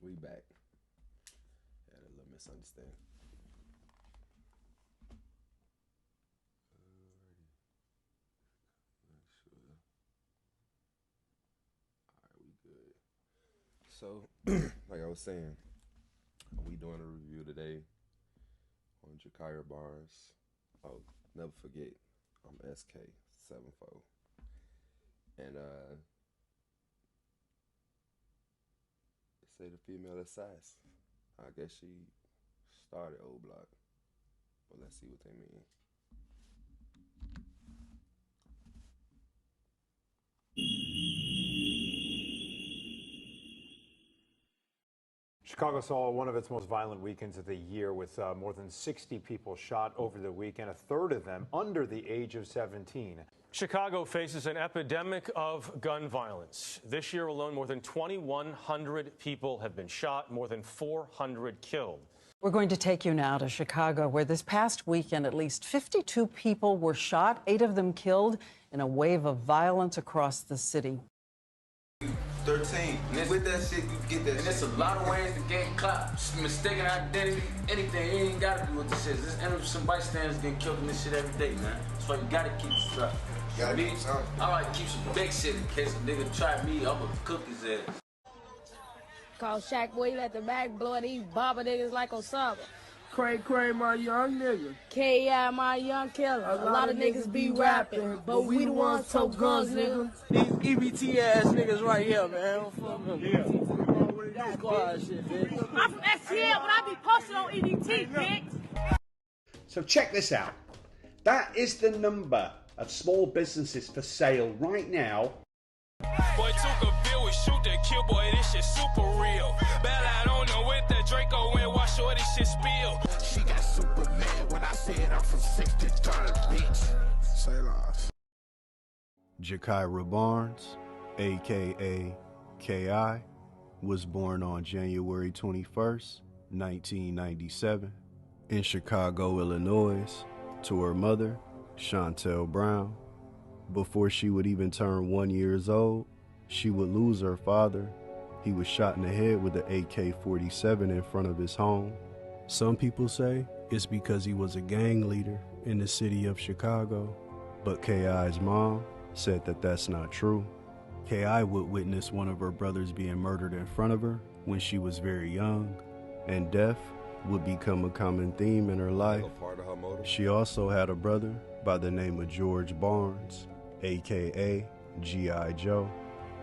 We back. Had a little misunderstanding. So, like I was saying, we doing a review today on Gakirah Barnes. Oh, never forget, I'm SK74. And say the female assassin. I guess she started O Block, but let's see what they mean. Chicago saw one of its most violent weekends of the year with more than 60 people shot over the weekend, a third of them under the age of 17. Chicago faces an epidemic of gun violence. This year alone, more than 2,100 people have been shot, more than 400 killed. We're going to take you now to Chicago, where this past weekend at least 52 people were shot, 8 of them killed in a wave of violence across the city. 13. With that shit, you get that shit. And there's a lot of ways to get caught. Mistaken identity, anything. It ain't gotta be with this shit. There's innocent bystanders getting killed in this shit every day, man. That's why you gotta keep it stuff. You gotta keep something. I like keep some big shit in case a nigga try me, I'ma cook his ass. Call Shaq, boy, you let the bag blow these bobber niggas like Osama. Cray, my young nigga. K.I., my young killer. A lot of niggas be rapping, but we the ones tote guns, nigga. These EBT ass niggas right here, man. Fuck them. Yeah. Squad shit, bitch. I'm from STL, but I be posted on EDT, bitch. So check this out. That is the number of small businesses for sale right now. Boy, Tuka bill, we shoot that kill, boy, this shit super real. Bell out on them with the Draco and watch sure this shit spill. She got super mad when I said I'm from 63rd, bitch. Say lies. Gakirah Barnes, aka K.I., was born on January 21st, 1997, in Chicago, Illinois, to her mother, Chantel Brown. Before she would even turn 1 year old, she would lose her father. He was shot in the head with an AK-47 in front of his home. Some people say it's because he was a gang leader in the city of Chicago, but K.I.'s mom said that that's not true. K.I. would witness one of her brothers being murdered in front of her when she was very young, and death would become a common theme in her life. She also had a brother by the name of George Barnes, aka G.I. Joe,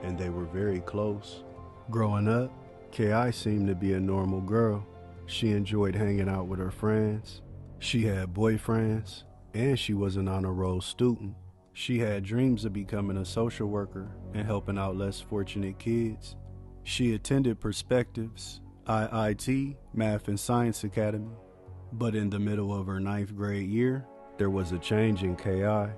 and they were very close. Growing up, K.I. seemed to be a normal girl. She enjoyed hanging out with her friends. She had boyfriends, and she was an honor roll student. She had dreams of becoming a social worker and helping out less fortunate kids. She attended Perspectives, IIT, Math and Science Academy. But in the middle of her 9th grade year, there was a change in K.I.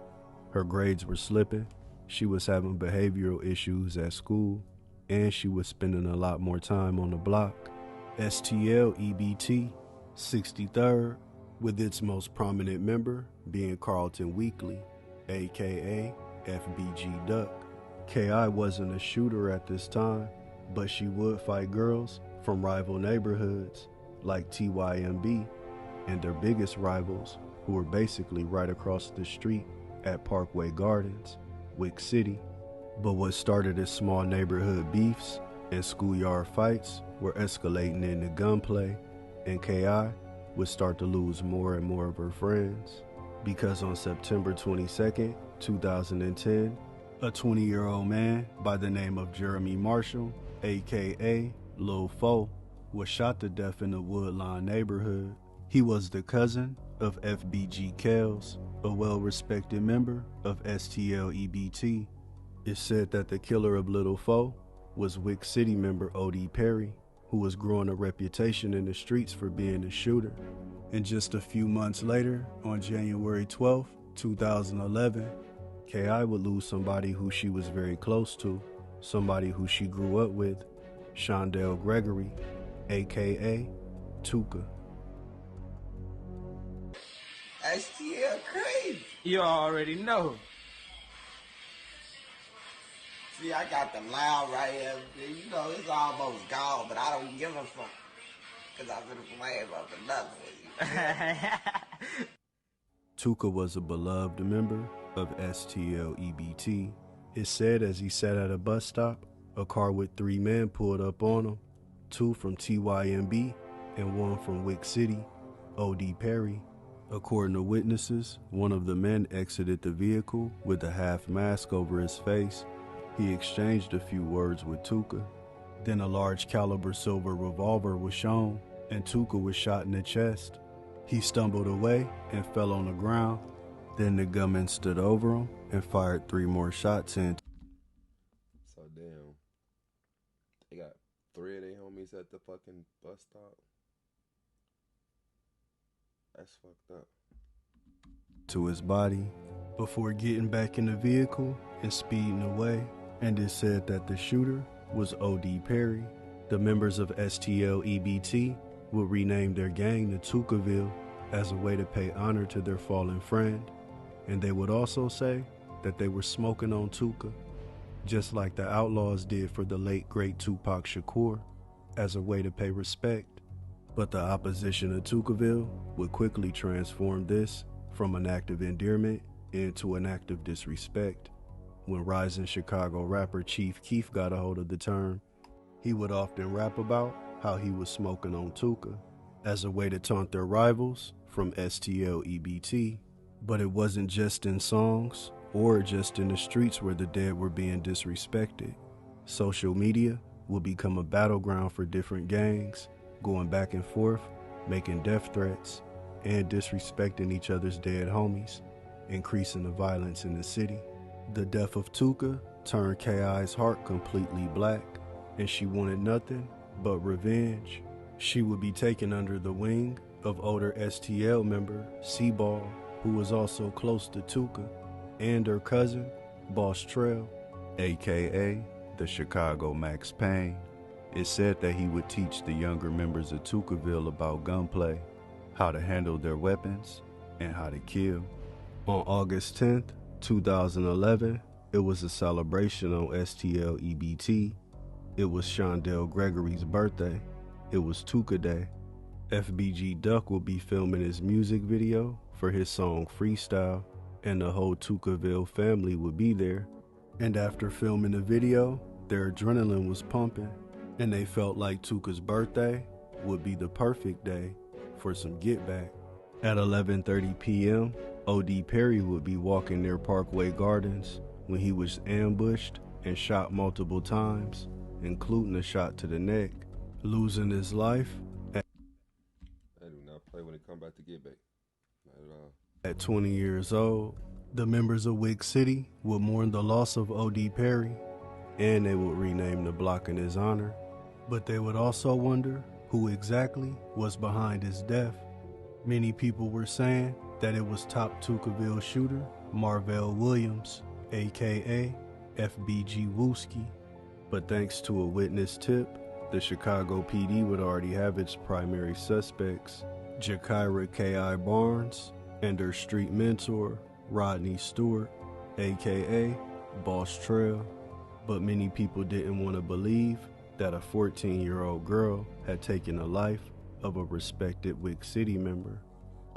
Her grades were slipping, she was having behavioral issues at school, and she was spending a lot more time on the block. STL EBT, 63rd, with its most prominent member being Carlton Weekly, aka FBG Duck. K.I. wasn't a shooter at this time, but she would fight girls from rival neighborhoods like TYMB and their biggest rivals, who were basically right across the street at Parkway Gardens, Wick City. But what started as small neighborhood beefs and schoolyard fights were escalating into gunplay, and K.I. would start to lose more and more of her friends. Because on September 22nd, 2010, a 20-year-old man by the name of Jeremy Marshall, aka Lil Fo, was shot to death in the Woodlawn neighborhood. He was the cousin of FBG Kells, a well-respected member of STL EBT. It's said that the killer of Little Fo was Wick City member O.D. Perry, who was growing a reputation in the streets for being a shooter. And just a few months later, on January 12th, 2011, K.I. would lose somebody who she was very close to, somebody who she grew up with, Shondell Gregory, aka Tuka. STL crazy. You already know. See, I got the loud right here. You know, it's almost gone, but I don't give a fuck. Because I'm going to play up another one. Tuka was a beloved member of STLEBT. It said as he sat at a bus stop, a car with 3 men pulled up on him, 2 from TYMB and 1 from Wick City, O.D. Perry. According to witnesses, one of the men exited the vehicle with a half mask over his face. He exchanged a few words with Tuka. Then a large caliber silver revolver was shown, and Tuka was shot in the chest. He stumbled away and fell on the ground. Then the gunman stood over him and fired 3 more shots in. So damn, they got 3 of their homies at the fucking bus stop. That's fucked up. To his body before getting back in the vehicle and speeding away. And it said that the shooter was O.D. Perry. The members of STLEBT would rename their gang to Tukaville as a way to pay honor to their fallen friend. And they would also say that they were smoking on Tuka, just like the Outlaws did for the late great Tupac Shakur, as a way to pay respect. But the opposition of Tukaville would quickly transform this from an act of endearment into an act of disrespect. When rising Chicago rapper Chief Keef got a hold of the term, he would often rap about how he was smoking on Tuka as a way to taunt their rivals from STLEBT. But it wasn't just in songs or just in the streets where the dead were being disrespected. Social media would become a battleground for different gangs, going back and forth, making death threats, and disrespecting each other's dead homies, increasing the violence in the city. The death of Tuka turned K.I.'s heart completely black, and she wanted nothing but revenge. She would be taken under the wing of older STL member C-Ball, who was also close to Tuka, and her cousin, Boss Trail, aka the Chicago Max Payne. It said that he would teach the younger members of Tukaville about gunplay, how to handle their weapons, and how to kill. On August 10th, 2011, it was a celebration on STLEBT. It was Shondell Gregory's birthday. It was Tuka Day. FBG Duck will be filming his music video for his song Freestyle, and the whole Tukaville family would be there. And after filming the video, their adrenaline was pumping, and they felt like Tuka's birthday would be the perfect day for some get back. At 11:30 p.m., O.D. Perry would be walking near Parkway Gardens when he was ambushed and shot multiple times, including a shot to the neck, losing his life. They do not play when they come back to get back. Not at all. At 20 years old, the members of Wick City would mourn the loss of O.D. Perry, and they would rename the block in his honor. But they would also wonder who exactly was behind his death. Many people were saying that it was top Tukaville shooter Marvell Williams, aka FBG Wooski. But thanks to a witness tip, the Chicago PD would already have its primary suspects, Gakirah K.I. Barnes, and her street mentor, Rodney Stewart, aka Boss Trail. But many people didn't want to believe that a 14-year-old girl had taken the life of a respected Wick City member.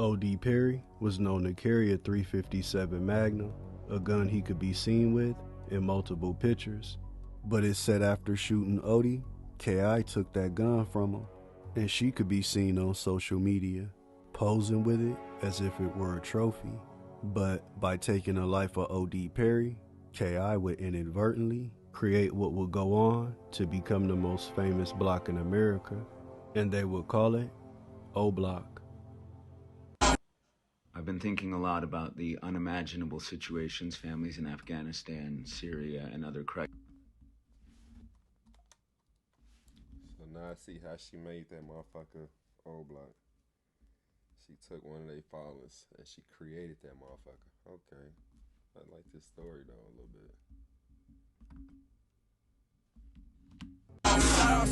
O.D. Perry was known to carry a .357 Magnum, a gun he could be seen with in multiple pictures. But it said after shooting O.D., K.I. took that gun from him, and she could be seen on social media, posing with it as if it were a trophy. But by taking the life of O.D. Perry, K.I. would inadvertently create what would go on to become the most famous block in America, and they would call it O-Block. I've been thinking a lot about the unimaginable situations families in Afghanistan, Syria, and other crises. So now I see how she made that motherfucker O-Block. She took one of their followers and she created that motherfucker. Okay. I like this story though a little bit.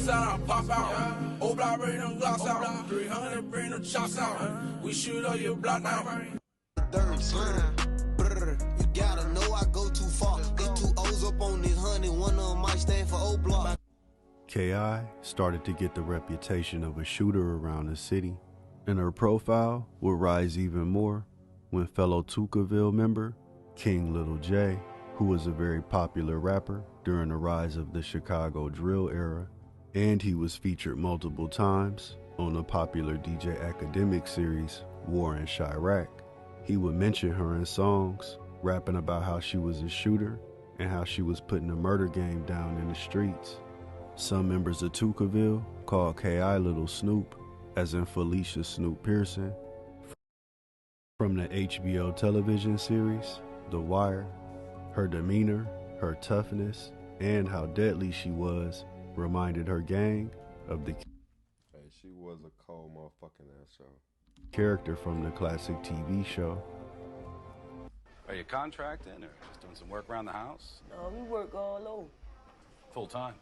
Shout out, pop out. O-Block, bring them glocks out. 300, bring them chops out. We shoot up your block now. Third slime. You gotta know I go too far. They 2 O's up up on this honey, one of them might stand for O-Block. K.I. started to get the reputation of a shooter around the city, and her profile would rise even more when fellow Tukaville member King Little J, who was a very popular rapper during the rise of the Chicago drill era, and he was featured multiple times on the popular DJ Academic series War in Chiraq. He would mention her in songs, rapping about how she was a shooter and how she was putting a murder game down in the streets. Some members of Tukaville called K.I. Little Snoop, as in Felicia Snoop Pearson, from the HBO television series The Wire. Her demeanor, her toughness, and how deadly she was reminded her gang of the she was a cold motherfucking ass show. Character from the classic TV show. Are you contracting or just doing some work around the house? No, we work all over. Full time?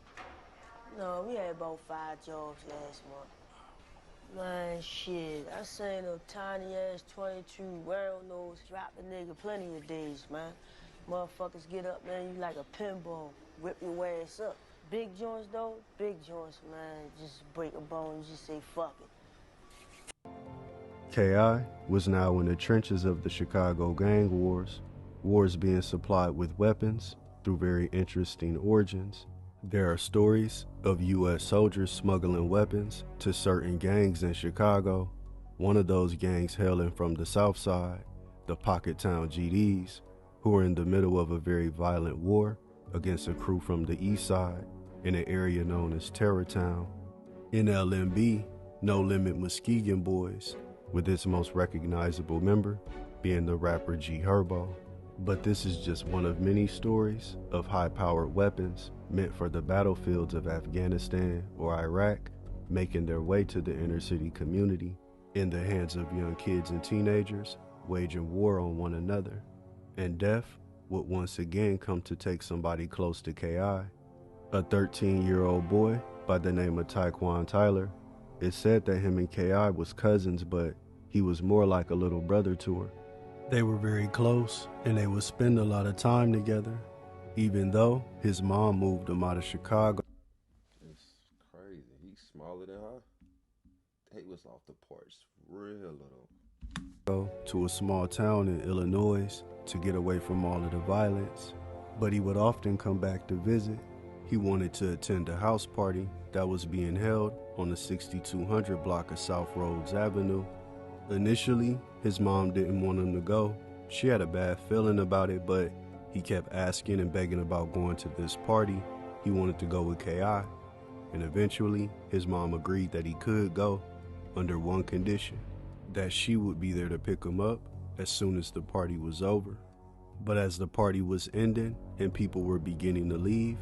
No, we had about 5 jobs last month. Man, shit, I seen a tiny-ass 22 round nose drop a nigga plenty of days, man. Motherfuckers get up, man, you like a pinball, whip your ass up. Big joints, though, big joints, man, just break a bone, you just say fuck it. K.I. was now in the trenches of the Chicago gang wars being supplied with weapons through very interesting origins. There are stories of U.S. soldiers smuggling weapons to certain gangs in Chicago. One of those gangs hailing from the South Side, the Pockettown GDs, who are in the middle of a very violent war against a crew from the East Side in an area known as Terrortown. NLMB, No Limit Muskegon Boys, with its most recognizable member being the rapper G Herbo. But this is just one of many stories of high-powered weapons meant for the battlefields of Afghanistan or Iraq, making their way to the inner-city community in the hands of young kids and teenagers waging war on one another. And death would once again come to take somebody close to K.I., a 13-year-old boy by the name of Taekwon Tyler. It's said that him and K.I. was cousins, but he was more like a little brother to her. They were very close, and they would spend a lot of time together, even though his mom moved him out of Chicago. It's crazy. He's smaller than her. They was off the porch real little. To a small town in Illinois to get away from all of the violence, but he would often come back to visit. He wanted to attend a house party that was being held on the 6200 block of South Rhodes Avenue. Initially, his mom didn't want him to go. She had a bad feeling about it, but he kept asking and begging about going to this party. He wanted to go with K.I., and eventually his mom agreed that he could go under one condition, that she would be there to pick him up as soon as the party was over. But as the party was ending and people were beginning to leave,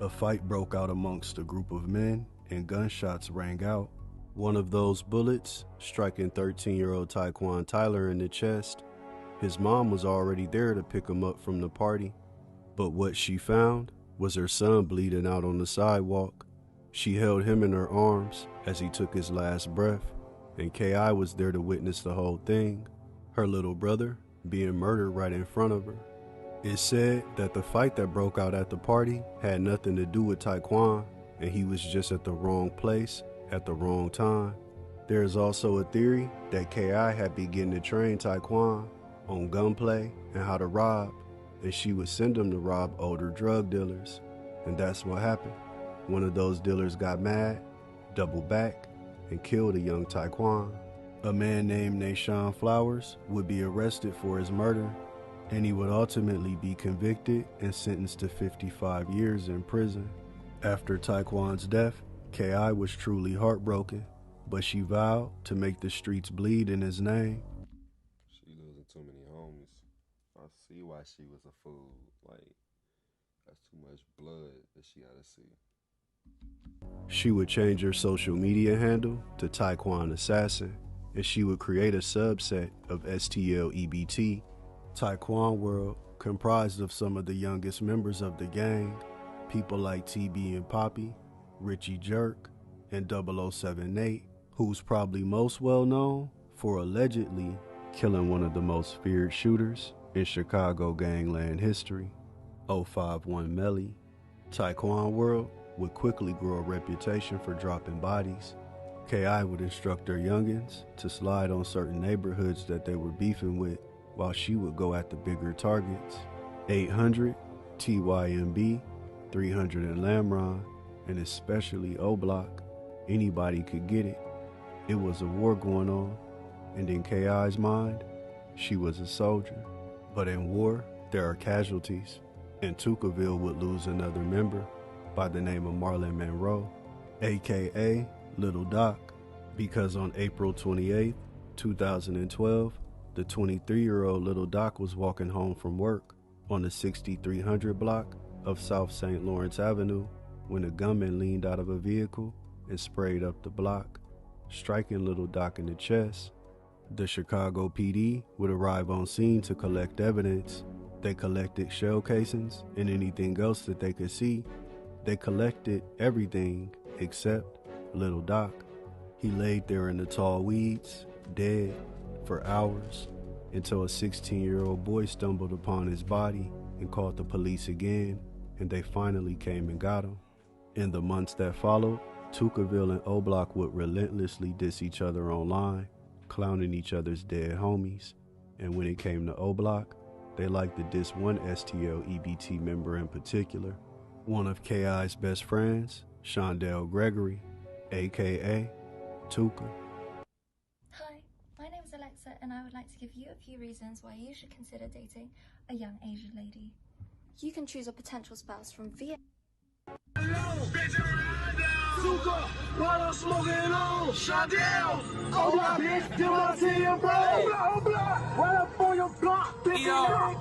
a fight broke out amongst a group of men and gunshots rang out. One of those bullets striking 13-year-old Taekwon Tyler in the chest. His mom was already there to pick him up from the party, but what she found was her son bleeding out on the sidewalk. She held him in her arms as he took his last breath, and K.I. was there to witness the whole thing, her little brother being murdered right in front of her. It's said that the fight that broke out at the party had nothing to do with Taekwon, and he was just at the wrong place at the wrong time. There is also a theory that K.I. had begun to train Taekwon on gunplay and how to rob, and she would send him to rob older drug dealers. And that's what happened. One of those dealers got mad, doubled back, and killed a young Taekwon. A man named Nashawn Flowers would be arrested for his murder, and he would ultimately be convicted and sentenced to 55 years in prison. After Taekwon's death, K.I. was truly heartbroken, but she vowed to make the streets bleed in his name. She losing too many homies. I see why she was a fool. Like, that's too much blood that she had to see. She would change her social media handle to Taekwon Assassin, and she would create a subset of STLEBT, Taekwon World, comprised of some of the youngest members of the gang, people like TB and Poppy, Richie Jerk, and 0078, who's probably most well known for allegedly killing one of the most feared shooters in Chicago gangland history. 051 Melly, Taekwon World would quickly grow a reputation for dropping bodies. KI would instruct her youngins to slide on certain neighborhoods that they were beefing with, while she would go at the bigger targets. 800, TYMB, 300 in Lamron, and especially O Block. Anybody could get it. It was a war going on, and in KI's mind, she was a soldier. But in war, there are casualties, and Tukaville would lose another member by the name of Marlon Monroe, aka Little Doc, because on April 28, 2012, the 23-year-old Little Doc was walking home from work on the 6300 block of South St. Lawrence Avenue when a gunman leaned out of a vehicle and sprayed up the block, striking Little Doc in the chest. The Chicago PD would arrive on scene to collect evidence. They collected shell casings and anything else that they could see. They collected everything except Little Doc. He laid there in the tall weeds, dead, for hours, until a 16-year-old boy stumbled upon his body and called the police again, and they finally came and got him. In the months that followed, Tukaville and O Block would relentlessly diss each other online, clowning each other's dead homies. And when it came to O Block, they liked to diss one STL EBT member in particular, one of KI's best friends, Shondell Gregory, aka Tuka. Hi, my name is Alexa, and I would like to give you a few reasons why you should consider dating a young Asian lady. You can choose a potential spouse from Vietnam. Tuka, while I'm smoking on, Shondell, oh block, bitch, do my team, bro, oh block, right up on your block, bitch,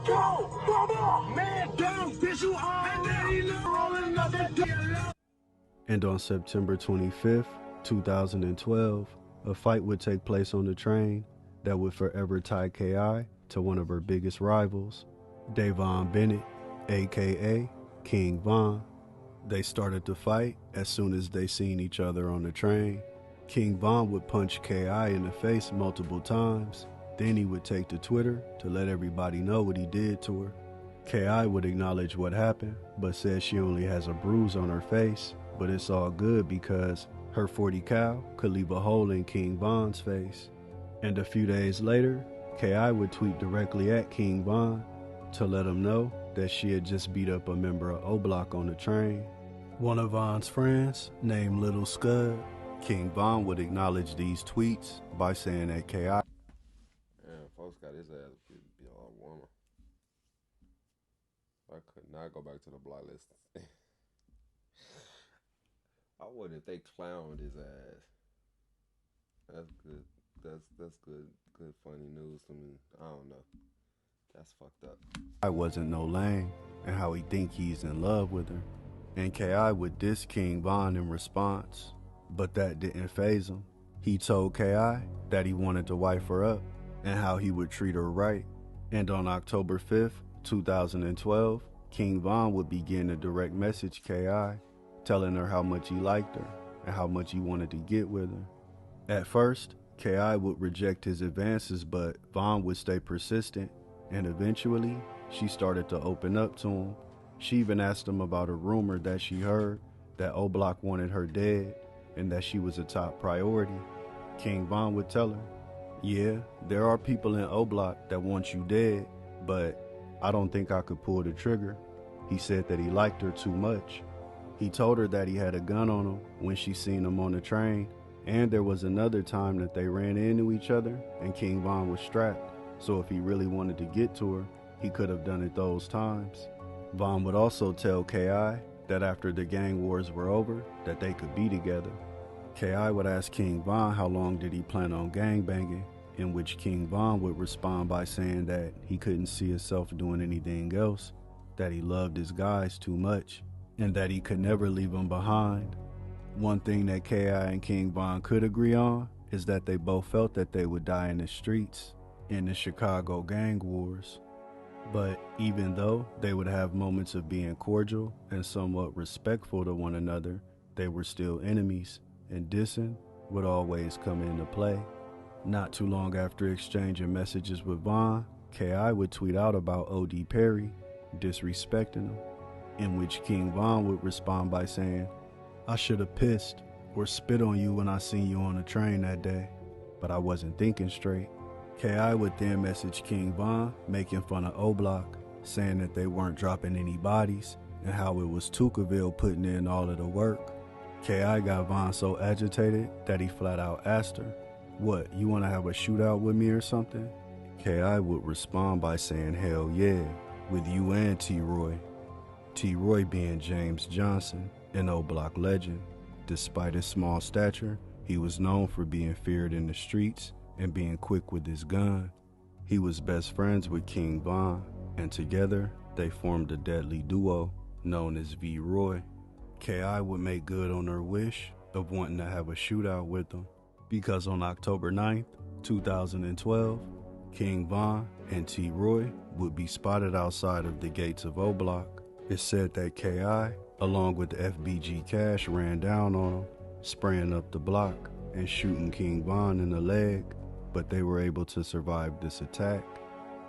go, man down, bitch, you already know, rolling up that dick. And on September 25th, 2012, a fight would take place on the train that would forever tie KI to one of her biggest rivals, Davon Bennett, aka King Von. They started to fight as soon as they seen each other on the train. King Von would punch KI in the face multiple times. Then he would take to Twitter to let everybody know what he did to her. KI would acknowledge what happened, but said she only has a bruise on her face, but it's all good because her 40 cal could leave a hole in King Von's face. And a few days later, KI would tweet directly at King Von to let him know that she had just beat up a member of O Block on the train. One of Von's friends, named Little Scud, King Von would acknowledge these tweets by saying that KI... Damn, folks got his ass be a lot warmer. I could not go back to the block list. I wouldn't if they clowned his ass. That's good. That's good funny news to me. I don't know. That's fucked up. I wasn't no lame, and how he think he's in love with her. And KI would diss King Von in response, but that didn't faze him. He told KI that he wanted to wife her up and how he would treat her right. And on October 5th, 2012, King Von would begin to direct message KI, telling her how much he liked her and how much he wanted to get with her. At first, KI would reject his advances, but Von would stay persistent, and eventually, she started to open up to him. She even asked him about a rumor that she heard that O Block wanted her dead and that she was a top priority. King Von would tell her, yeah, there are people in O Block that want you dead, but I don't think I could pull the trigger. He said that he liked her too much. He told her that he had a gun on him when she seen him on the train, and there was another time that they ran into each other and King Von was strapped, so if he really wanted to get to her, he could have done it those times. Von would also tell KI that after the gang wars were over, that they could be together. KI would ask King Von how long did he plan on gangbanging, in which King Von would respond by saying that he couldn't see himself doing anything else, that he loved his guys too much, and that he could never leave them behind. One thing that KI and King Von could agree on is that they both felt that they would die in the streets, in the Chicago gang wars. But even though they would have moments of being cordial and somewhat respectful to one another, they were still enemies, and dissing would always come into play. Not too long after exchanging messages with Von, KI would tweet out about O.D. Perry, disrespecting him. in which King Von would respond by saying, "I should have pissed or spit on you when I seen you on the train that day, but I wasn't thinking straight." K.I. would then message King Von, making fun of O-Block, saying that they weren't dropping any bodies and how it was Tukaville putting in all of the work. K.I. got Von so agitated that he flat out asked her, "What, you want to have a shootout with me or something?" K.I. would respond by saying, "Hell yeah, with you and T-Roy." T-Roy being James Johnson, an O-Block legend. Despite his small stature, he was known for being feared in the streets and being quick with his gun. He was best friends with King Von, and together they formed a deadly duo known as V-Roy. K.I. would make good on her wish of wanting to have a shootout with him, because on October 9th, 2012, King Von and T-Roy would be spotted outside of the gates of O-Block. It's said that K.I., along with FBG Cash, ran down on him, spraying up the block and shooting King Von in the leg, but they were able to survive this attack.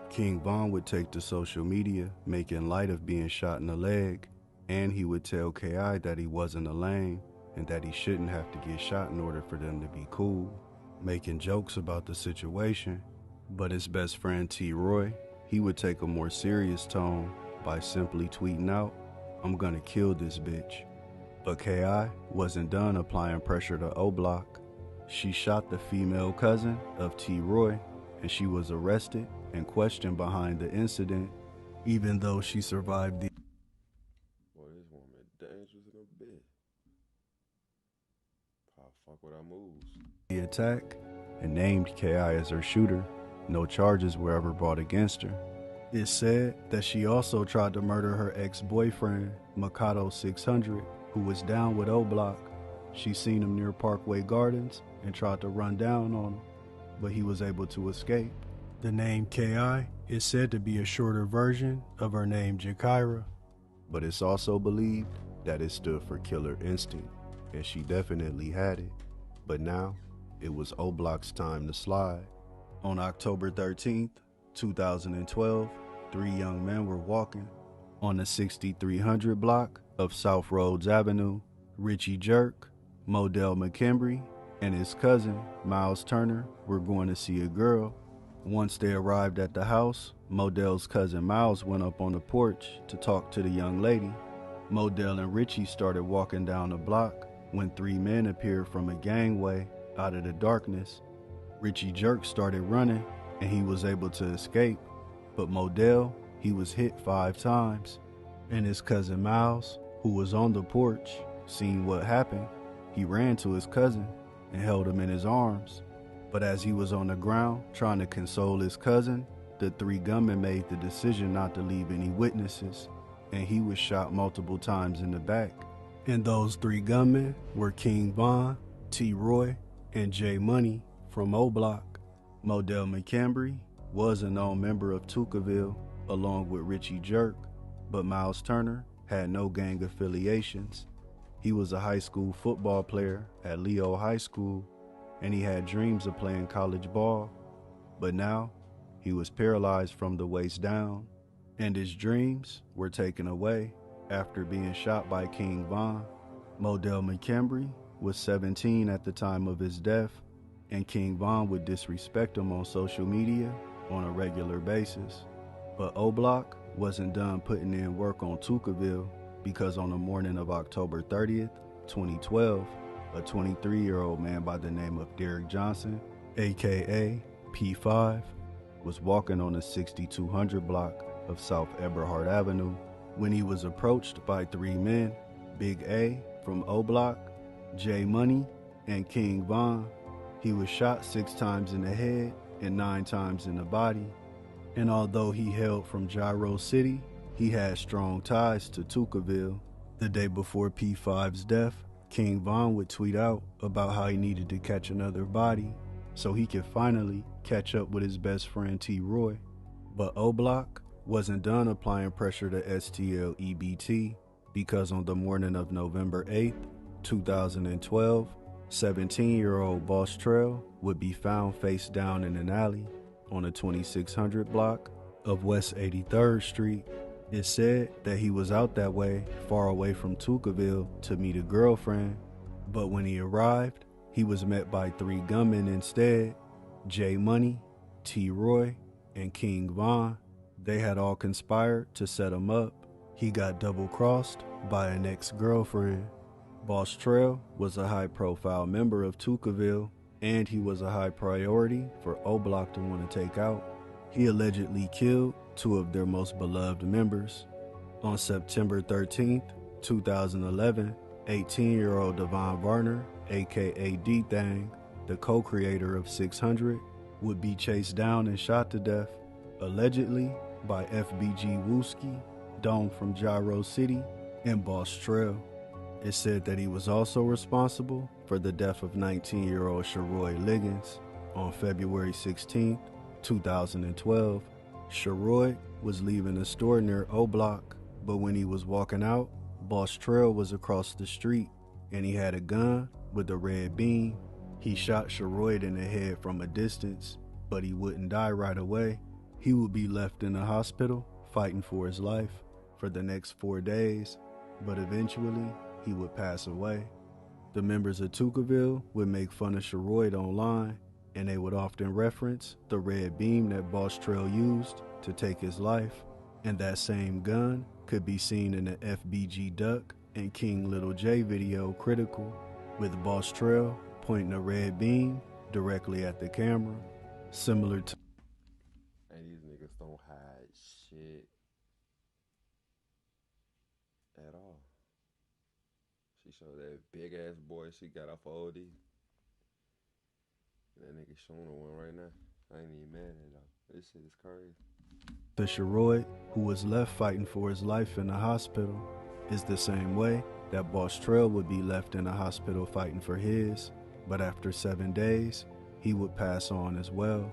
King Von would take to social media, making light of being shot in the leg, and he would tell K.I. that he wasn't a lame and that he shouldn't have to get shot in order for them to be cool, making jokes about the situation. But his best friend T-Roy, he would take a more serious tone by simply tweeting out, "I'm gonna kill this bitch." But K.I. wasn't done applying pressure to O-Block. She shot the female cousin of T-Roy, and she was arrested and questioned behind the incident, even though she survived the dangerous in a bit. Fuck with our moves. The attack and named K.I. as her shooter. No charges were ever brought against her. It's said that she also tried to murder her ex-boyfriend, Mikado 600, who was down with O-Block. She seen him near Parkway Gardens and tried to run down on him, but he was able to escape. The name K.I. is said to be a shorter version of her name Gakirah, but it's also believed that it stood for Killer Instinct, and she definitely had it. But now, it was O-Block's time to slide. On October 13th, 2012, 3 young men were walking on the 6300 block of South Rhodes Avenue. Richie Jerk, Modell McKembry, and his cousin, Miles Turner, were going to see a girl. Once they arrived at the house, Modell's cousin Miles went up on the porch to talk to the young lady. Modell and Richie started walking down the block when 3 men appeared from a gangway out of the darkness. Richie Jerk started running and he was able to escape, but Modell, he was hit 5 times. And his cousin Miles, who was on the porch, seeing what happened, he ran to his cousin and held him in his arms. But as he was on the ground trying to console his cousin, the 3 gunmen made the decision not to leave any witnesses, and he was shot multiple times in the back. And those 3 gunmen were King Von, T-Roy, and J Money from O-Block. Modell McKembry was a known member of Tukaville along with Richie Jerk, but Miles Turner had no gang affiliations. He was a high school football player at Leo High School, and he had dreams of playing college ball, but now he was paralyzed from the waist down, and his dreams were taken away after being shot by King Von. Modell McKembry was 17 at the time of his death, and King Von would disrespect him on social media on a regular basis. But O-Block wasn't done putting in work on Tukaville, because on the morning of October 30th, 2012, a 23-year-old man by the name of Derek Johnson, aka P5, was walking on the 6200 block of South Eberhard Avenue when he was approached by 3 men, Big A from O-Block, J Money, and King Von. He was shot 6 times in the head and 9 times in the body. And although he hailed from Gyro City, he had strong ties to Tukaville. The day before P5's death, King Von would tweet out about how he needed to catch another body so he could finally catch up with his best friend T-Roy. But O-Block wasn't done applying pressure to STL-EBT, because on the morning of November 8th, 2012, 17-year-old Boss Trail would be found face down in an alley on the 2600 block of West 83rd Street. It's said that he was out that way, far away from Tukaville, to meet a girlfriend, but when he arrived, he was met by 3 gunmen instead: J Money, T Roy, and King Von. They had all conspired to set him up. He got double-crossed by an ex-girlfriend. Boss Trail was a high-profile member of Tukaville, and he was a high priority for O-Block to want to take out. He allegedly killed 2 of their most beloved members. On September 13th, 2011, 18-year-old Devon Varner, aka D-Thang, the co-creator of 600, would be chased down and shot to death, allegedly by FBG Wooski, Dome from Gyro City, and Boss Trail. It's said that he was also responsible for the death of 19-year-old Sharoy Liggins on February 16, 2012. Sharoy was leaving a store near O-Block, but when he was walking out, Boss Trail was across the street, and he had a gun with a red beam. He shot Sharoy in the head from a distance, but he wouldn't die right away. He would be left in the hospital fighting for his life for the next 4 days, but eventually he would pass away. The members of Tukaville would make fun of Sharoy online, and they would often reference the red beam that Boss Trail used to take his life, and that same gun could be seen in the FBG Duck and King Little J video Critical, with Boss Trail pointing a red beam directly at the camera, similar to... And these niggas don't hide shit at all. She showed that big ass boy she got off of OD. That nigga showing her one right now. I ain't even mad at it though. This shit is crazy. The Sharoy, who was left fighting for his life in the hospital, is the same way that Boss Trail would be left in a hospital fighting for his, but after 7 days, he would pass on as well.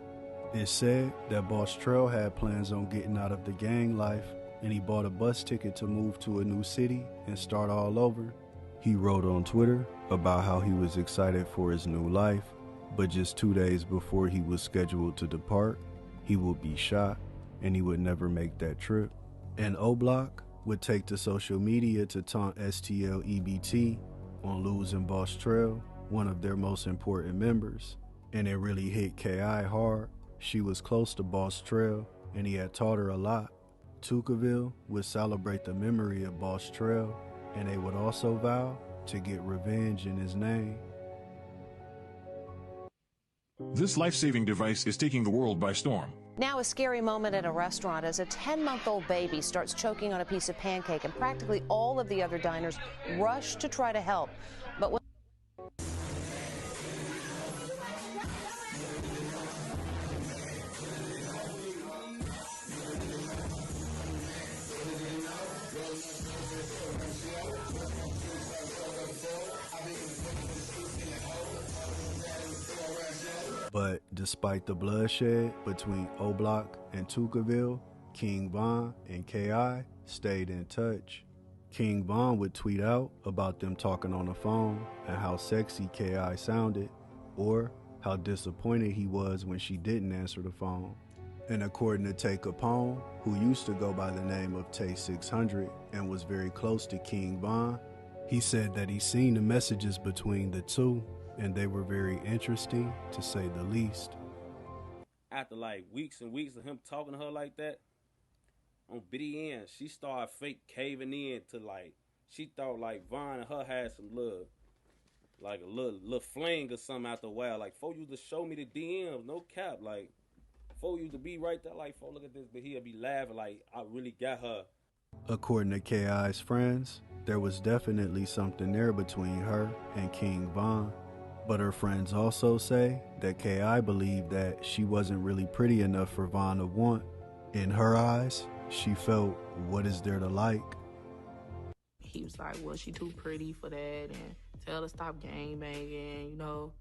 It's said that Boss Trail had plans on getting out of the gang life, and he bought a bus ticket to move to a new city and start all over. He wrote on Twitter about how he was excited for his new life, but just 2 days before he was scheduled to depart, he would be shot, and he would never make that trip. And O-Block would take to social media to taunt STLEBT on losing Boss Trail, one of their most important members. And it really hit KI hard. She was close to Boss Trail, and he had taught her a lot. Tukaville would celebrate the memory of Boss Trail, and they would also vow to get revenge in his name. This life-saving device is taking the world by storm. Now a scary moment at a restaurant as a 10-month-old baby starts choking on a piece of pancake, and practically all of the other diners rush to try to help. But when But despite the bloodshed between O-Block and Tukaville, King Von and KI stayed in touch. King Von would tweet out about them talking on the phone and how sexy KI sounded, or how disappointed he was when she didn't answer the phone. And according to Tay Capone, who used to go by the name of Tay 600 and was very close to King Von, he said that he seen the messages between the two, and they were very interesting, to say the least. After like weeks and weeks of him talking to her like that, on BDN, she started fake caving in to like, she thought like Von and her had some little, like a little fling or something after a while. Like, for you to show me the DMs, no cap. Like, for you to be right there, like, for look at this, but he'll be laughing like, I really got her. According to KI's friends, there was definitely something there between her and King Von. But her friends also say that KI believed that she wasn't really pretty enough for Von to want. In her eyes, she felt, what is there to like? He was like, well, she too pretty for that, and tell her to stop gang banging, you know.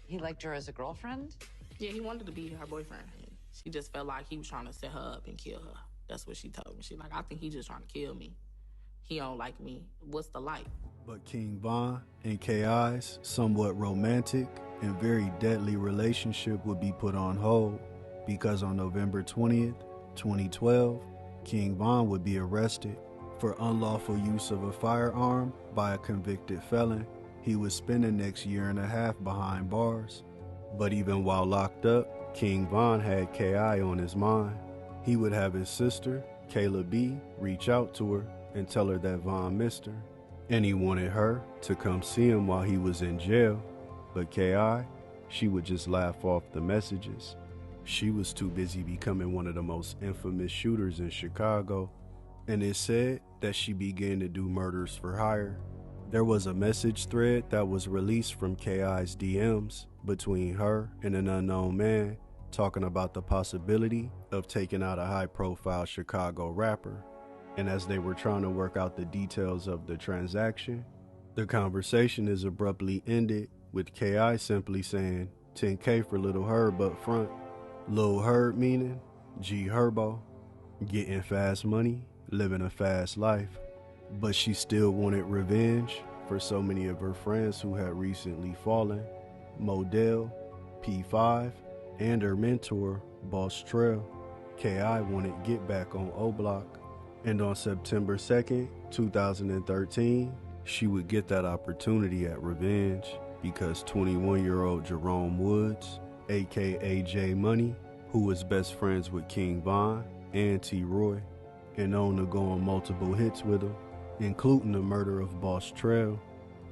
He liked her as a girlfriend? Yeah, he wanted to be her boyfriend. She just felt like he was trying to set her up and kill her. That's what she told me. She like, I think he's just trying to kill me. He don't like me. What's the like? But King Von and KI's somewhat romantic and very deadly relationship would be put on hold, because on November 20th, 2012, King Von would be arrested for unlawful use of a firearm by a convicted felon. He would spend the next year and a half behind bars. But even while locked up, King Von had K.I. on his mind. He would have his sister, Kayla B., reach out to her and tell her that Von missed her, and he wanted her to come see him while he was in jail. But K.I., she would just laugh off the messages. She was too busy becoming one of the most infamous shooters in Chicago, and it said that she began to do murders for hire. There was a message thread that was released from K.I.'s DMs between her and an unknown man, talking about the possibility of taking out a high-profile Chicago rapper. And as they were trying to work out the details of the transaction, the conversation is abruptly ended with K.I. simply saying, "10K for Little Herb up front." Lil Herb meaning G Herbo, getting fast money, living a fast life. But she still wanted revenge for so many of her friends who had recently fallen. Modell, P5, and her mentor, Boss Trail. K.I. wanted get back on O Block. And on September 2nd, 2013, she would get that opportunity at revenge because 21-year-old Jerome Woods, aka J Money, who was best friends with King Von and T Roy, and known to go on multiple hits with him, including the murder of Boss Trail.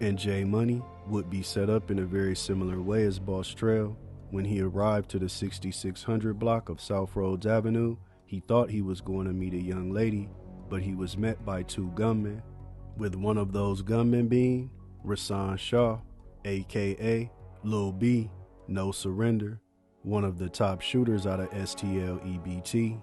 And J Money would be set up in a very similar way as Boss Trail. When he arrived to the 6600 block of South Rhodes Avenue, he thought he was going to meet a young lady, but he was met by two gunmen, with one of those gunmen being Rasan Shaw, aka Lil B, No Surrender, one of the top shooters out of STL EBT.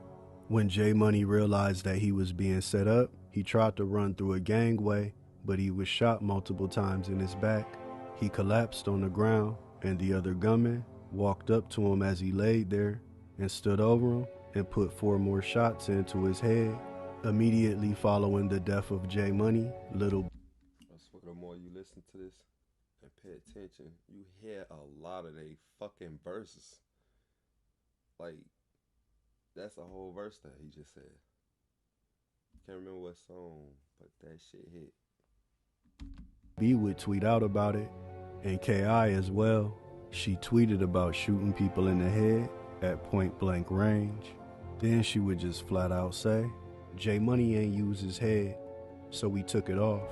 When J Money realized that he was being set up, he tried to run through a gangway, but he was shot multiple times in his back. He collapsed on the ground, and the other gunman walked up to him as he laid there and stood over him and put 4 more shots into his head. Immediately following the death of J Money, Little I swear the more you listen to this and pay attention, you hear a lot of they fucking verses. Like, that's a whole verse that he just said. Can't remember what song, but that shit hit. B would tweet out about it, and K.I. as well. She tweeted about shooting people in the head at point blank range. Then she would just flat out say, J Money ain't use his head, so we took it off.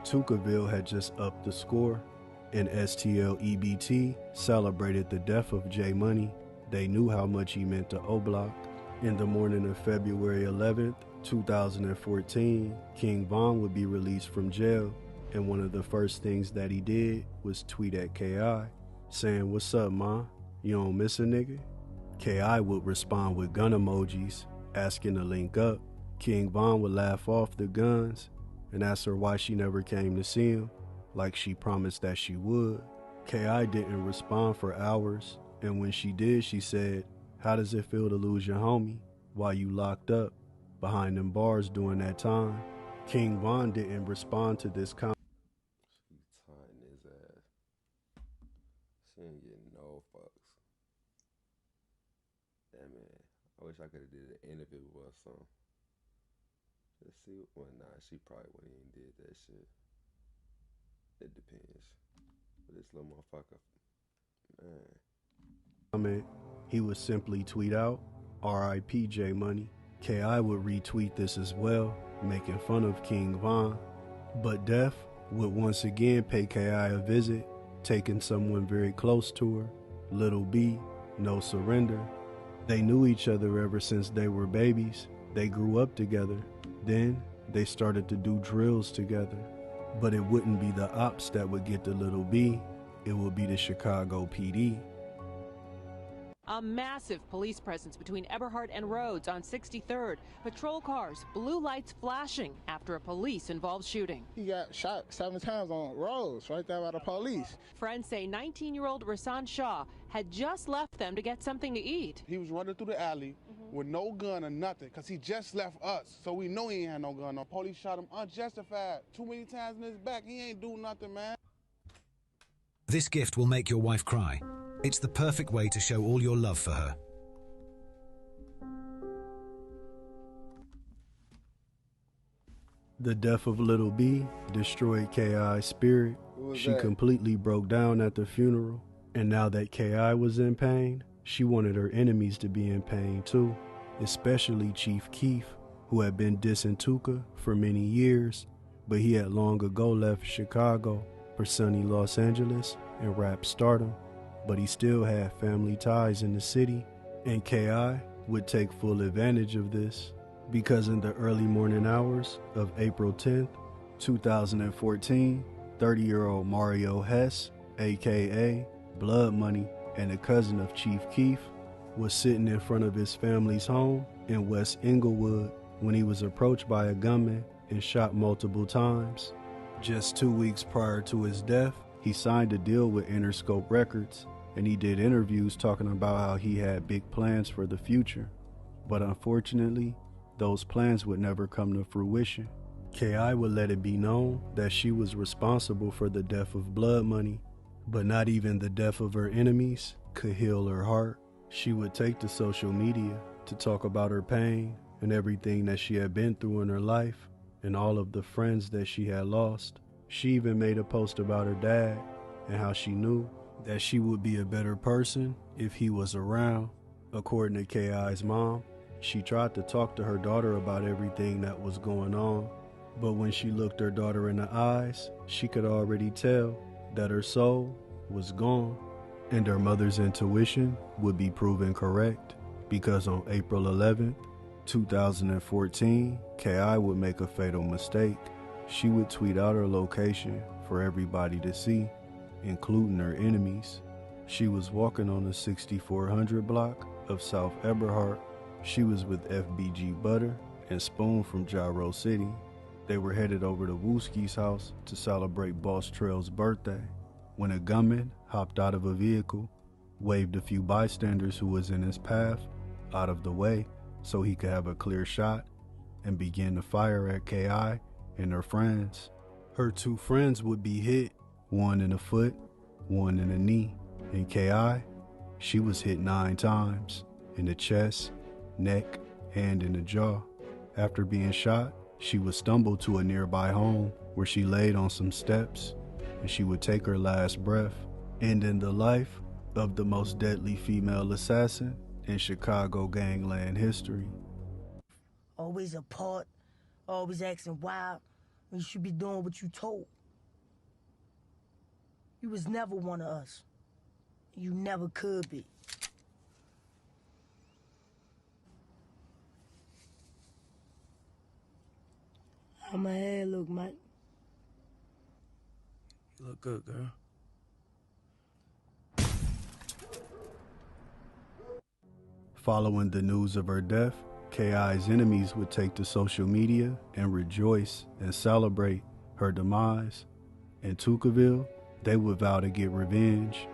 Tukaville had just upped the score, and STL EBT celebrated the death of J Money. They knew how much he meant to O Block. In the morning of February 11th, 2014, King Von would be released from jail, and one of the first things that he did was tweet at K.I. saying, "What's up, ma? You don't miss a nigga?" K.I. would respond with gun emojis, asking to link up. King Von would laugh off the guns and ask her why she never came to see him, like she promised that she would. K.I. didn't respond for hours, and when she did, she said, "How does it feel to lose your homie while you locked up behind them bars during that time?" King Von didn't respond to this comment. She tying his ass. She ain't getting no fucks. Damn, man. I wish I could have did an interview with her or something. Let's see. Well, nah, she probably wouldn't even did that shit. It depends. But this little motherfucker, man. He would simply tweet out, "R.I.P. J Money." K.I. would retweet this as well, making fun of King Von. But Def would once again pay K.I. a visit, taking someone very close to her, Little B, No Surrender. They knew each other ever since they were babies. They grew up together. Then they started to do drills together. But it wouldn't be the ops that would get the Little B, it would be the Chicago PD. A massive police presence between Eberhard and Rhodes on 63rd. Patrol cars, blue lights flashing after a police-involved shooting. He got shot 7 times on Rhodes, right there by the police. Friends say 19-year-old Rasan Shaw had just left them to get something to eat. He was running through the alley with no gun or nothing, because he just left us. So we know he ain't had no gun. The police shot him unjustified. Too many times in his back. He ain't do nothing, man. This gift will make your wife cry. It's the perfect way to show all your love for her. The death of Little B destroyed K.I.'s spirit. She completely broke down at the funeral, and now that K.I. was in pain, she wanted her enemies to be in pain too, especially Chief Keef, who had been dissing Tuka for many years, but he had long ago left Chicago for sunny Los Angeles and rap stardom, but he still had family ties in the city, and K.I. would take full advantage of this, because in the early morning hours of April 10th, 2014, 30-year-old Mario Hess, aka Blood Money, and a cousin of Chief Keef, was sitting in front of his family's home in West Inglewood when he was approached by a gunman and shot multiple times. Just 2 weeks prior to his death, he signed a deal with Interscope Records, and he did interviews talking about how he had big plans for the future. But unfortunately, those plans would never come to fruition. K.I. would let it be known that she was responsible for the death of Blood Money, but not even the death of her enemies could heal her heart. She would take to social media to talk about her pain and everything that she had been through in her life and all of the friends that she had lost. She even made a post about her dad and how she knew that she would be a better person if he was around. According to K.I.'s mom, she tried to talk to her daughter about everything that was going on, but when she looked her daughter in the eyes, she could already tell that her soul was gone, and her mother's intuition would be proven correct, because on April 11th, 2014, K.I. would make a fatal mistake. She would tweet out her location for everybody to see, including her enemies. She was walking on the 6400 block of South Eberhart. She was with FBG Butter and Spoon from Gyro City. They were headed over to Wooski's house to celebrate Boss Trail's birthday, when a gunman hopped out of a vehicle, waved a few bystanders who was in his path out of the way so he could have a clear shot, and began to fire at K.I. and her friends. Her two friends would be hit, one in the foot, one in the knee, and K.I., she was hit 9 times, in the chest, neck, and in the jaw. After being shot, she would stumble to a nearby home where she laid on some steps, and she would take her last breath, ending the life of the most deadly female assassin in Chicago gangland history. Always apart, always acting wild, when you should be doing what you told. You was never one of us. You never could be. How my hair look, Mike? You look good, girl. Following the news of her death, K.I.'s enemies would take to social media and rejoice and celebrate her demise. In Tukaville, they would vow to get revenge.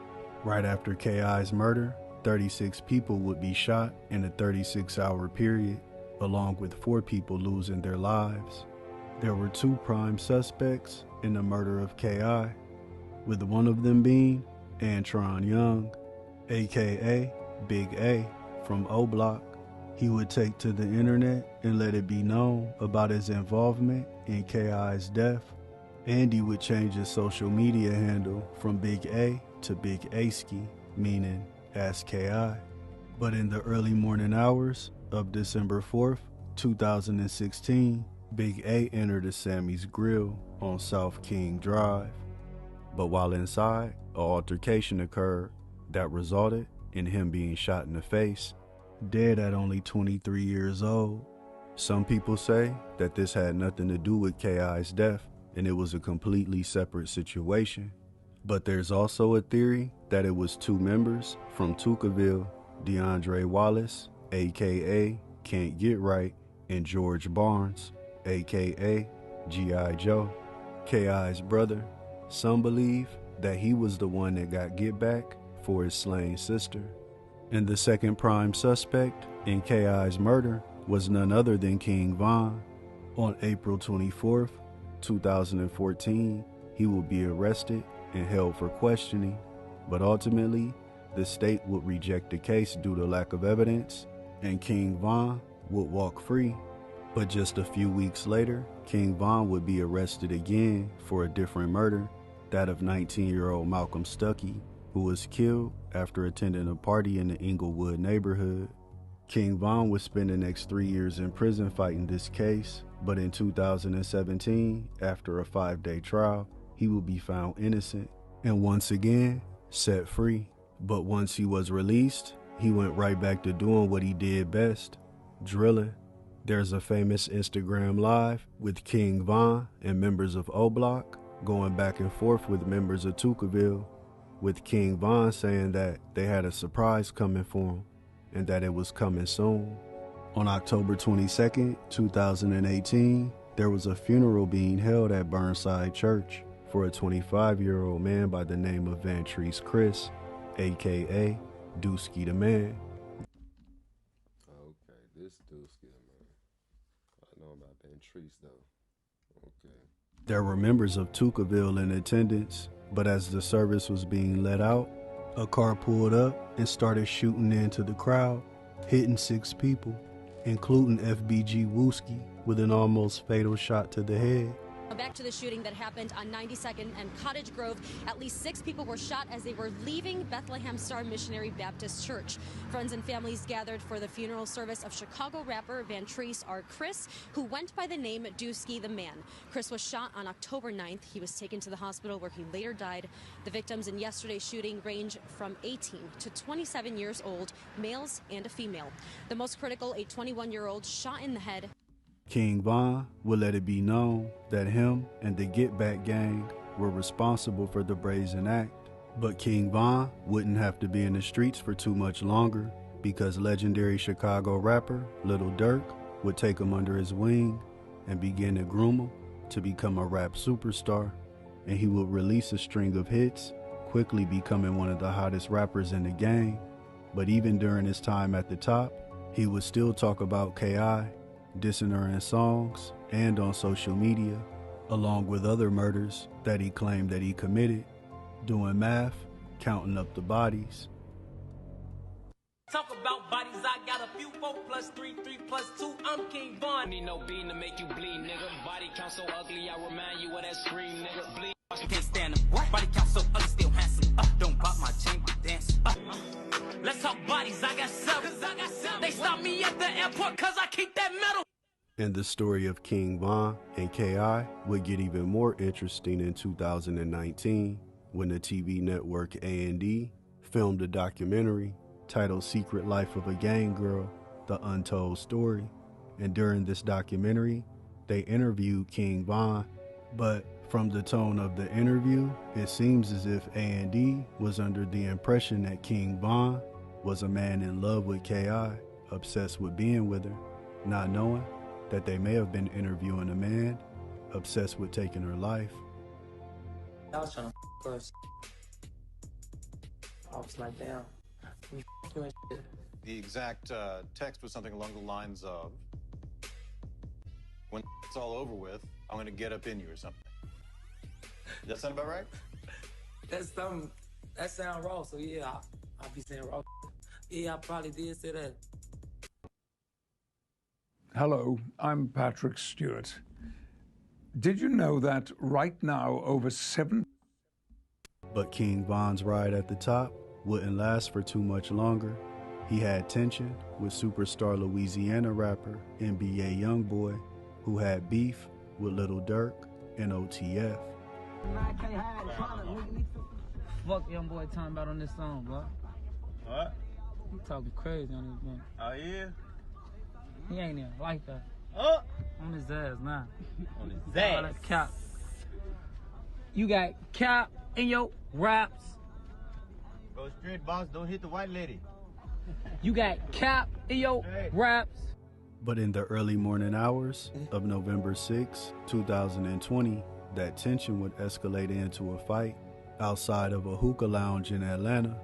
Right after K.I.'s murder, 36 people would be shot in a 36-hour period, along with 4 people losing their lives. There were 2 prime suspects in the murder of K.I., with one of them being Antron Young, aka Big A from O Block. He would take to the internet and let it be known about his involvement in K.I.'s death, and he would change his social media handle from Big A to Big A-ski, meaning Ask K.I. But in the early morning hours of December 4th, 2016, Big A entered a Sammy's Grill on South King Drive. But while inside, an altercation occurred that resulted in him being shot in the face, dead at only 23 years old. Some people say that this had nothing to do with K.I.'s death and it was a completely separate situation. But there's also a theory that it was 2 members from Tukaville, DeAndre Wallace, aka Can't Get Right, and George Barnes, aka G.I. Joe, K.I.'s brother. Some believe that he was the one that got get back for his slain sister. And the second prime suspect in K.I.'s murder was none other than King Von. On April 24th, 2014, he will be arrested and held for questioning, but ultimately, the state would reject the case due to lack of evidence, and King Von would walk free. But just a few weeks later, King Von would be arrested again for a different murder, that of 19-year-old Malcolm Stuckey, who was killed after attending a party in the Inglewood neighborhood. King Von would spend the next 3 years in prison fighting this case, but in 2017, after a 5-day trial, he would be found innocent and once again set free. But once he was released, he went right back to doing what he did best, drilling. There's a famous Instagram live with King Von and members of O Block going back and forth with members of Tukaville, with King Von saying that they had a surprise coming for him and that it was coming soon. On October 22nd, 2018, there was a funeral being held at Burnside Church for a 25-year-old man by the name of Vantrese Chris, aka Dusky the Man. Okay, this Dusky the Man. I know about Vantrese though. Okay. There were members of Tukaville in attendance, but as the service was being let out, a car pulled up and started shooting into the crowd, hitting 6 people, including FBG Wooski with an almost fatal shot to the head. Back to the shooting that happened on 92nd and Cottage Grove. At least 6 people were shot as they were leaving Bethlehem Star Missionary Baptist Church. Friends and families gathered for the funeral service of Chicago rapper Vantrese R. Chris, who went by the name Dusky the Man. Chris was shot on October 9th. He was taken to the hospital where he later died. The victims in yesterday's shooting range from 18 to 27 years old, males and a female. The most critical, a 21-year-old shot in the head. King Von would let it be known that him and the Get Back gang were responsible for the brazen act. But King Von wouldn't have to be in the streets for too much longer, because legendary Chicago rapper Lil Durk would take him under his wing and begin to groom him to become a rap superstar. And he would release a string of hits, quickly becoming one of the hottest rappers in the game. But even during his time at the top, he would still talk about K.I., dissing her in songs and on social media, along with other murders that he claimed that he committed, doing math, counting up the bodies. Talk about bodies, I got a few, 4 + 3, 3 + 2, I'm King Von. Need no bean to make you bleed, nigga. Body count so ugly, I remind you of that scream, nigga. Bleed. You can't stand them. What? Body count so ugly, still handsome. Don't pop my chain, but dance. Let's talk bodies, I got 7. They stop me at the airport cause I keep that metal. And the story of King Von and K.I. would get even more interesting in 2019 when the TV network A&E filmed a documentary titled Secret Life of a Gang Girl, The Untold Story. And during this documentary, they interviewed King Von, but from the tone of the interview, it seems as if A&E was under the impression that King Von was a man in love with K.I., obsessed with being with her, not knowing that they may have been interviewing a man obsessed with taking her life. I was trying to first. I was like, damn, you doing shit. The exact text was something along the lines of, when it's all over with, I'm gonna get up in you or something. Does that sound about right? That's something, that sound raw, so yeah, I'll be saying raw. Yeah, I probably did say that. Hello, I'm Patrick Stewart. Did you know that right now over 7... But King Von's ride at the top wouldn't last for too much longer. He had tension with superstar Louisiana rapper NBA Youngboy, who had beef with Lil Durk and OTF. Fuck Youngboy talking about on this song, bro. What? He talking crazy on this man. Oh, yeah? He ain't even like that. Oh! On his ass now. On his ass. All that cap. You got cap in your raps. Go straight, boss. Don't hit the white lady. You got cap in your raps. But in the early morning hours of November 6, 2020, that tension would escalate into a fight outside of a hookah lounge in Atlanta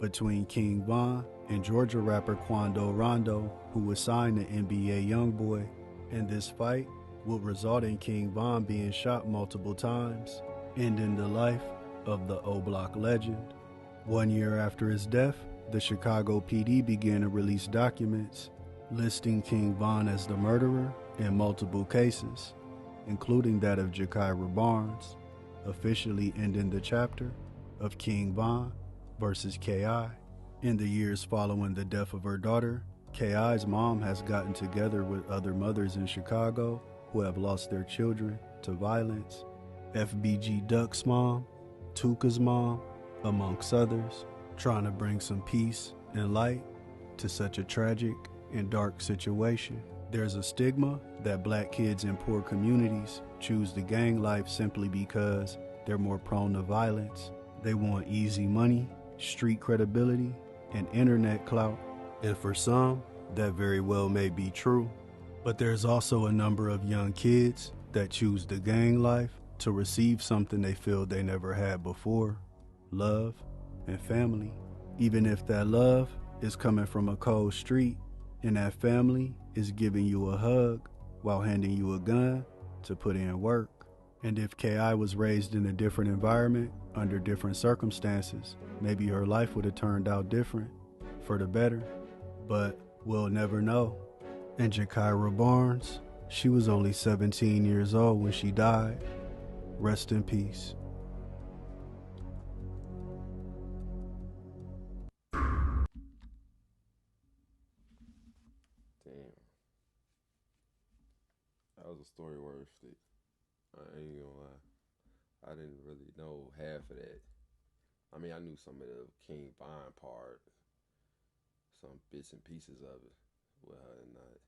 between King Von and Georgia rapper Quando Rondo, who was signed to NBA Youngboy. And this fight would result in King Von being shot multiple times, ending the life of the O Block legend. 1 year after his death, the Chicago PD began to release documents listing King Von as the murderer in multiple cases, including that of Gakirah Barnes, officially ending the chapter of King Von versus K.I. In the years following the death of her daughter, K.I.'s mom has gotten together with other mothers in Chicago who have lost their children to violence. FBG Duck's mom, Tuka's mom, amongst others, trying to bring some peace and light to such a tragic and dark situation. There's a stigma that black kids in poor communities choose the gang life simply because they're more prone to violence. They want easy money, street credibility, and internet clout. And for some, that very well may be true. But there's also a number of young kids that choose the gang life to receive something they feel they never had before: love and family. Even if that love is coming from a cold street and that family is giving you a hug while handing you a gun to put in work. And if K.I. was raised in a different environment under different circumstances, maybe her life would have turned out different for the better, but we'll never know. And Gakirah Barnes, she was only 17 years old when she died. Rest in peace. Damn. That was a story worth it. I ain't gonna lie. I didn't really know half of that. I mean, I knew some of the King Von part, some bits and pieces of it with her and that.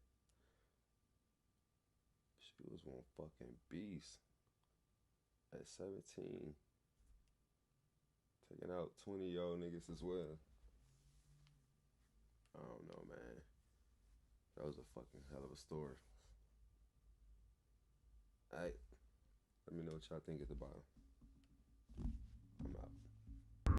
She was one fucking beast at 17. Taking out 20-year-old niggas as well. I don't know, man. That was a fucking hell of a story. Alright. Let me know what y'all think at the bottom.